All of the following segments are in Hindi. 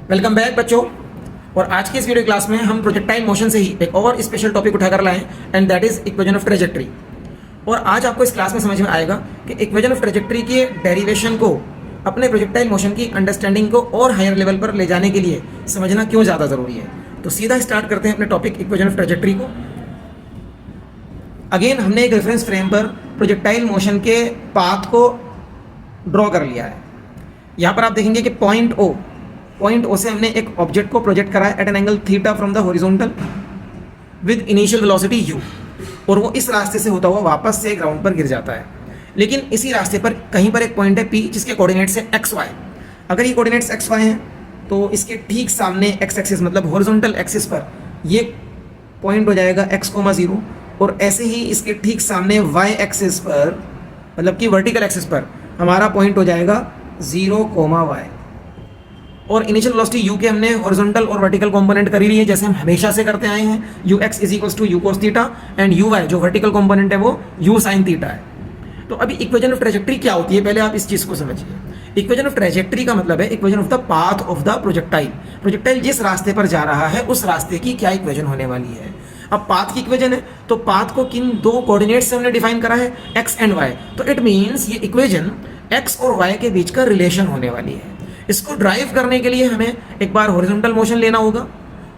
वेलकम बैक बच्चों। और आज की इस वीडियो क्लास में हम प्रोजेक्टाइल मोशन से ही एक और स्पेशल टॉपिक उठाकर लाए and that is equation of trajectory. और आज आपको इस क्लास में समझ में आएगा कि इक्वेशन ऑफ ट्रेजेक्ट्री के डेरिवेशन को अपने प्रोजेक्टाइल मोशन की अंडरस्टैंडिंग को और हायर लेवल पर ले जाने के लिए समझना क्यों ज़्यादा ज़रूरी है। तो सीधा स्टार्ट करते हैं अपने टॉपिक इक्वेशन ऑफ ट्रेजेक्ट्री को। अगेन हमने एक रेफरेंस फ्रेम पर प्रोजेक्टाइल मोशन के पाथ को ड्रॉ कर लिया है। यहाँ पर आप देखेंगे कि पॉइंट ओ से हमने एक ऑब्जेक्ट को प्रोजेक्ट करा है at an angle theta from the horizontal with initial velocity u, और वो इस रास्ते से होता हुआ वापस से ग्राउंड पर गिर जाता है। लेकिन इसी रास्ते पर कहीं पर एक पॉइंट है P जिसके कोऑर्डिनेट्स है xy। अगर ये कोऑर्डिनेट्स xy हैं तो इसके ठीक सामने x एक्सिस मतलब हॉरिजॉन्टल एक्सिस पर ये पॉइंट हो जाएगा x,0, और ऐसे ही इसके ठीक सामने y एक्सिस पर मतलब कि वर्टिकल एक्सिस पर हमारा पॉइंट हो जाएगा 0,y। और इनिशियल वेलोसिटी u के हमने हॉरिजॉन्टल और वर्टिकल कंपोनेंट कर ही लिए जैसे हम हमेशा से करते आए हैं। ux is equals to u cos theta and uy जो वर्टिकल कंपोनेंट है वो u sin थीटा है। तो अभी इक्वेशन ऑफ ट्रेजेक्ट्री क्या होती है, पहले आप इस चीज को समझिए। इक्वेशन ऑफ ट्रेजेक्ट्री का मतलब है equation of the path of the projectile. Projectile जिस रास्ते पर जा रहा है उस रास्ते की क्या इक्वेशन होने वाली है। अब पाथ की इक्वेशन है तो पाथ को किन दो कोऑर्डिनेट से हमने डिफाइन करा है, x एंड y। तो इट मींस ये इक्वेशन x और y के बीच का रिलेशन होने वाली है। इसको ड्राइव करने के लिए हमें एक बार हॉरिजॉन्टल मोशन लेना होगा।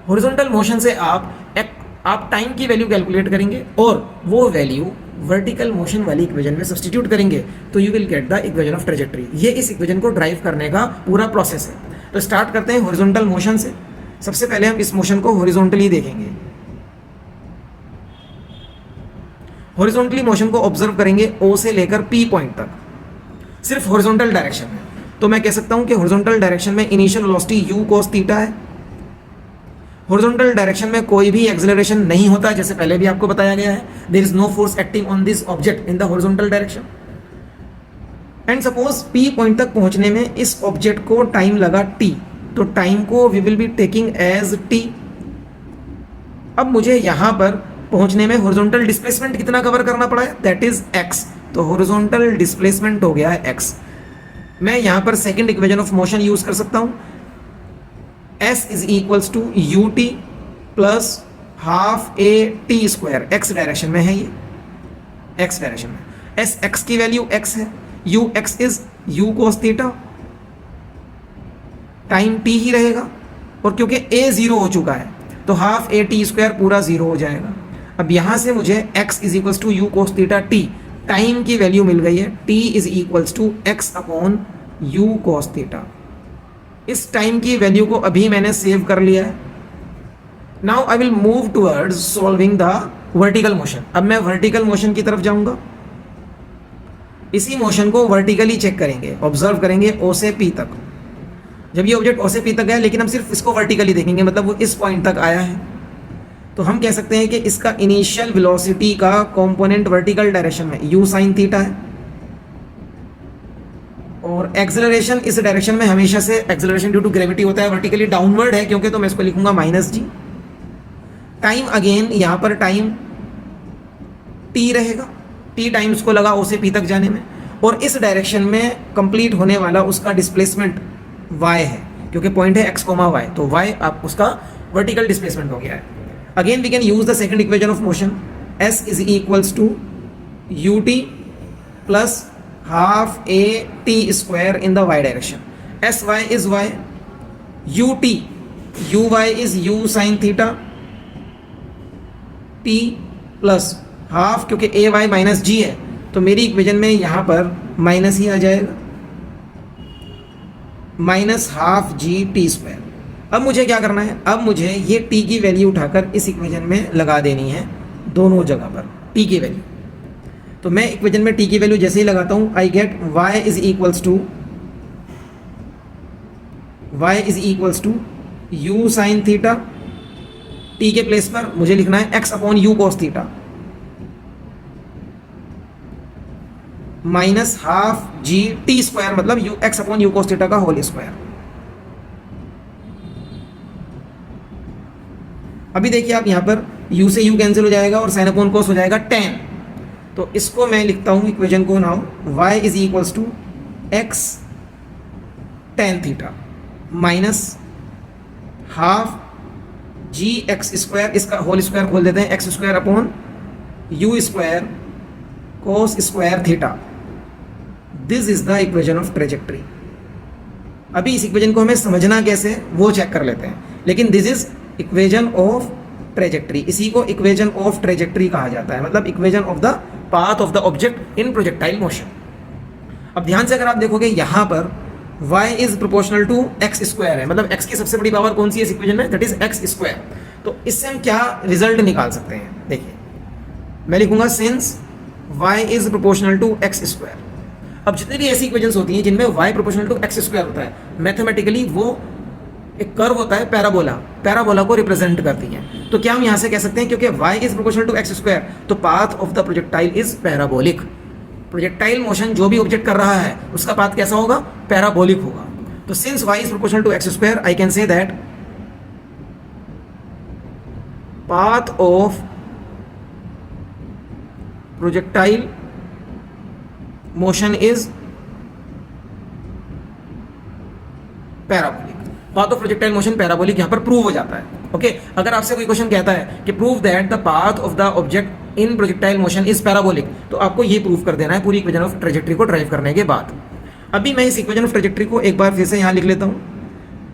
हॉरिजॉन्टल मोशन से आप टाइम की वैल्यू कैलकुलेट करेंगे और वो वैल्यू वर्टिकल मोशन वाली इक्वेशन में सब्स्टिट्यूट करेंगे तो you will get the equation of trajectory. ये इस इक्वेशन को ड्राइव करने का पूरा प्रोसेस है। तो स्टार्ट करते हैं हॉरिजॉन्टल मोशन से। सबसे पहले हम इस मोशन को हॉरिजॉन्टली देखेंगे। हॉरिजॉन्टली मोशन को ऑब्जर्व करेंगे O से लेकर P पॉइंट तक, सिर्फ हॉरिजॉन्टल डायरेक्शन में। तो मैं कह सकता हूं कि हॉरिजॉन्टल डायरेक्शन में initial velocity u cos theta है। हॉरिजॉन्टल डायरेक्शन में कोई भी एक्सेलरेशन नहीं होता, जैसे पहले भी आपको बताया गया है। There is no force acting on this object in the horizontal direction. And suppose P point तक पहुंचने में इस ऑब्जेक्ट को टाइम लगा t, तो टाइम को we will be taking as t। अब मुझे यहां पर पहुंचने में हॉरिजॉन्टल डिस्प्लेसमेंट कितना कवर करना पड़ा है, दैट इज x। तो हॉरिजॉन्टल डिस्प्लेसमेंट हो गया है x। मैं यहां पर second equation of motion use कर सकता हूं, s is equals to ut plus half a t square. x direction में है, ये x डायरेक्शन में। s x की वैल्यू x है, u x is u cos theta, time t ही रहेगा, और क्योंकि a 0 हो चुका है तो हाफ a t स्क्वायर पूरा 0 हो जाएगा। अब यहां से मुझे x is equals to u cos theta t time की वैल्यू मिल गई है, t is equals to x upon u cos theta. इस टाइम की वैल्यू को अभी मैंने सेव कर लिया है। Now I will move towards solving the vertical motion. अब मैं वर्टिकल मोशन की तरफ जाऊंगा। इसी मोशन को वर्टिकली चेक करेंगे, ऑब्जर्व करेंगे O से P तक। जब ये ऑब्जेक्ट O से P तक गया, लेकिन हम सिर्फ इसको वर्टिकली देखेंगे, मतलब वो इस पॉइंट तक आया है, तो हम कह सकते हैं कि इसका इनिशियल वेलोसिटी का कंपोनेंट वर्टिकल डायरेक्शन में u sin थीटा है, और एक्सेलरेशन इस डायरेक्शन में हमेशा से एक्सेलरेशन ड्यू टू ग्रेविटी होता है, वर्टिकली डाउनवर्ड है क्योंकि, तो मैं इसको लिखूंगा -g। टाइम अगेन यहाँ पर टाइम t रहेगा, t टाइम उसको लगा O से P तक जाने में, और इस डायरेक्शन में कंप्लीट होने वाला उसका डिस्प्लेसमेंट y है क्योंकि पॉइंट है x, y, तो y आप उसका वर्टिकल डिस्प्लेसमेंट हो गया है। Again we can use the second equation of motion, s is equals to ut plus half a t square in the y direction. sy is y, uy is u sin theta, t plus half, क्योंकि ay माइनस g है तो मेरी इक्वेशन में यहाँ पर माइनस ही आ जाएगा, minus half g t square. अब मुझे क्या करना है, अब मुझे ये t की वैल्यू उठाकर इस इक्वेशन में लगा देनी है, दोनों जगह पर t की वैल्यू। तो मैं इक्वेशन में t की वैल्यू जैसे ही लगाता हूं, I get y is equals to u sin theta, t के प्लेस पर मुझे लिखना है x upon u cos theta, minus half g t square मतलब x upon u cos theta का होल स्क्वायर। अभी देखिए आप यहाँ पर u से u कैंसिल हो जाएगा और साइन अपॉन कोस हो जाएगा tan। तो इसको मैं लिखता हूँ इक्वेशन को now, y is equals to x tan theta minus half g x square, इसका होल स्क्वायर खोल देते हैं, x square upon u square cos square theta. This is the equation of trajectory. अभी इस इक्वेशन को हमें समझना कैसे वो चेक कर लेते हैं, लेकिन this is equation of trajectory. इसी को इक्वेशन ऑफ ट्रेजेक्ट्री कहा जाता है, मतलब equation of the path of the object in projectile motion. अब ध्यान से अगर आप देखोगे यहाँ पर y is proportional to x square है, मतलब x की सबसे बड़ी पावर कौन सी है इस इक्वेशन में, दैट इज एक्स स्क्वायर। तो इससे हम क्या रिजल्ट निकाल सकते हैं, देखिए मैं लिखूंगा since y is proportional to x square. अब जितनी भी ऐसी इक्वेशंस होती हैं जिनमें y proportional to x square होता है, मैथमेटिकली वो एक कर्व होता है पैराबोला, पैराबोला को रिप्रेजेंट करती है। तो क्या हम यहाँ से कह सकते हैं क्योंकि y is proportional to x square तो path of the projectile is parabolic. Projectile motion जो भी ऑब्जेक्ट कर रहा है उसका पाथ कैसा होगा, पैराबोलिक होगा। तो since y is proportional to x square I can say that path of projectile motion is parabolic. Path of projectile motion parabolic यहां पर प्रूव हो जाता है। ओके अगर आपसे कोई क्वेश्चन कहता है कि prove that the path of the object in projectile motion is parabolic, तो आपको ये प्रूव कर देना है पूरी इक्वेशन ऑफ ट्रेजेक्ट्री को ड्राइव करने के बाद। अभी मैं इस इक्वेशन ऑफ ट्रेजेक्ट्री को एक बार फिर से यहां लिख लेता हूं,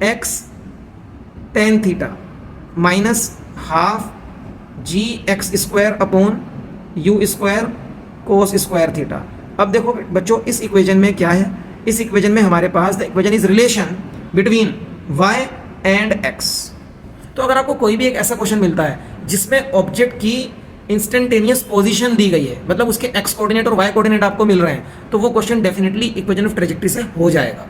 x tan theta minus half g x square upon u square cos square theta. अब देखो बच्चों इस इक्वेशन में क्या है, इस इक्वेशन में हमारे पास the equation is relation between y and x। तो अगर आपको कोई भी एक ऐसा क्वेश्चन मिलता है जिसमें ऑब्जेक्ट की इंस्टेंटेनियस पोजीशन दी गई है, मतलब उसके x कोऑर्डिनेट और y कोऑर्डिनेट आपको मिल रहे हैं, तो वो question definitely equation of trajectory से हो जाएगा।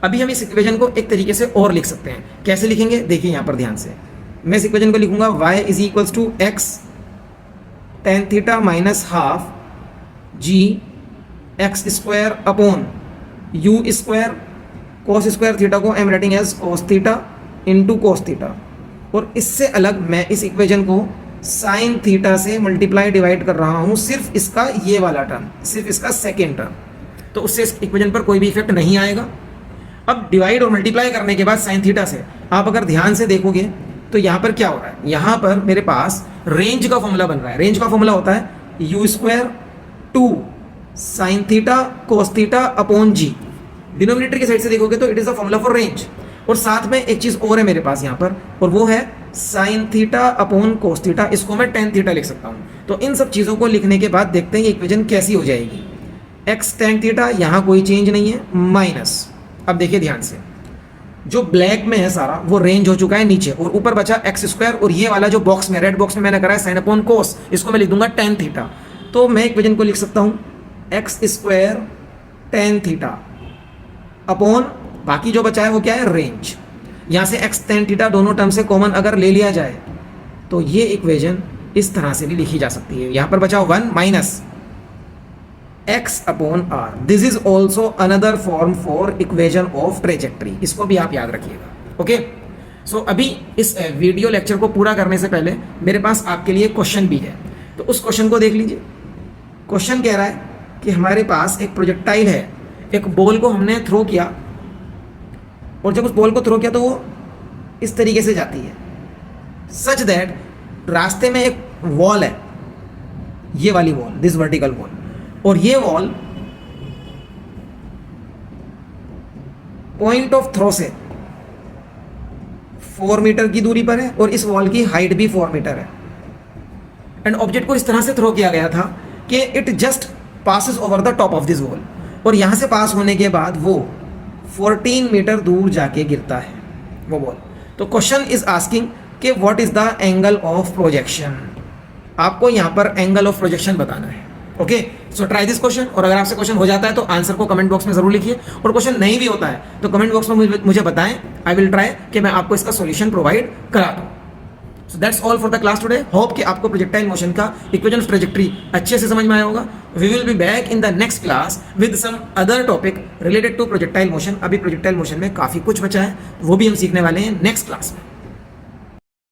अभी हम इस इक्वेशन को एक तरीके से और लिख सकते हैं, कैसे लिखेंगे देखिए यहाँ पर ध्यान से। मैं इस इक्वेशन को लिखूंगा y is equals to x tan theta minus half g x square upon u square cos square theta को I am writing as cos theta into cos theta. और इससे अलग मैं इस इक्वेशन को साइन थीटा से मल्टीप्लाई डिवाइड कर रहा हूँ, सिर्फ इसका ये वाला टर्म, सिर्फ इसका सेकेंड टर्म, तो उससे इस इक्वेशन पर कोई भी इफेक्ट नहीं आएगा। अब डिवाइड और मल्टीप्लाई करने के बाद साइन थीटा से आप अगर ध्यान से देखोगे तो यहाँ पर क्या हो रहा है, यहाँ पर मेरे पास रेंज का फॉर्मूला बन रहा है। रेंज का फॉर्मूला होता है u square two sine theta cos theta upon g. Denominator की साइड से देखोगे तो it is the formula for range. और साथ में एक चीज और है मेरे पास यहाँ पर, और वो है sine theta upon cos theta, इसको मैं टेन थीटा लिख सकता हूँ। तो इन सब चीजों को लिखने के बाद देखते हैं ये इक्वेशन कैसी हो जाएगी। एक्स टेन थीटा, यहाँ कोई चेंज नहीं है, माइनस, अब देखिए ध्यान से, जो ब्लैक में है सारा वो रेंज हो चुका है नीचे, और ऊपर बचा एक्स स्क्वायर, और ये वाला जो बॉक्स में रेड बॉक्स में मैंने करा है साइन अपॉन कोस, इसको मैं लिख दूंगा टेन थीटा। तो मैं इक्वेशन को लिख सकता हूँ x square tan theta upon बाकी जो बचा है वो क्या है, रेंज। यहाँ से एक्स टेन थीटा दोनों टर्म से कॉमन अगर ले लिया जाए तो ये इक्वेशन इस तरह से भी लिखी जा सकती है। यहाँ पर बचा one minus x upon R. This is also another form for equation of trajectory, इसको भी आप याद रखिएगा। ओके सो अभी इस वीडियो लेक्चर को पूरा करने से पहले मेरे पास आपके लिए क्वेश्चन भी है, तो उस क्वेश्चन को देख लीजिए। क्वेश्चन कह रहा है कि हमारे पास एक प्रोजेक्टाइल है, एक बॉल को हमने थ्रो किया, और जब उस बॉल को थ्रो किया तो वो इस तरीके से जाती है, सच दैट रास्ते में एक वॉल है, ये वाली वॉल, दिस वर्टिकल वॉल, और ये वॉल पॉइंट ऑफ थ्रो से 4 मीटर की दूरी पर है, और इस वॉल की हाइट भी 4 मीटर है। एंड ऑब्जेक्ट को इस तरह से थ्रो किया गया था कि it just passes over the top of this wall, और यहां से पास होने के बाद वो 14 मीटर दूर जाके गिरता है वो बॉल। तो क्वेश्चन इज आस्किंग कि what is the angle of projection. आपको यहां पर एंगल ऑफ प्रोजेक्शन बताना है। Okay so try this question, और अगर आपसे क्वेश्चन हो जाता है तो आंसर को कमेंट बॉक्स में जरूर लिखिए, और क्वेश्चन नहीं भी होता है तो कमेंट बॉक्स में मुझे बताएं, आई विल ट्राई कि मैं आपको इसका सॉल्यूशन प्रोवाइड करा दूं। So that's all for the class today. Hope कि आपको प्रोजेक्टाइल मोशन का इक्वेशन ऑफ ट्रेजेक्ट्री अच्छे से समझ में आया होगा। We will be back in the next class with some other topic related to projectile motion. अभी प्रोजेक्टाइल मोशन में काफी कुछ बचा है, वो भी हम सीखने वाले हैं नेक्स्ट क्लास में।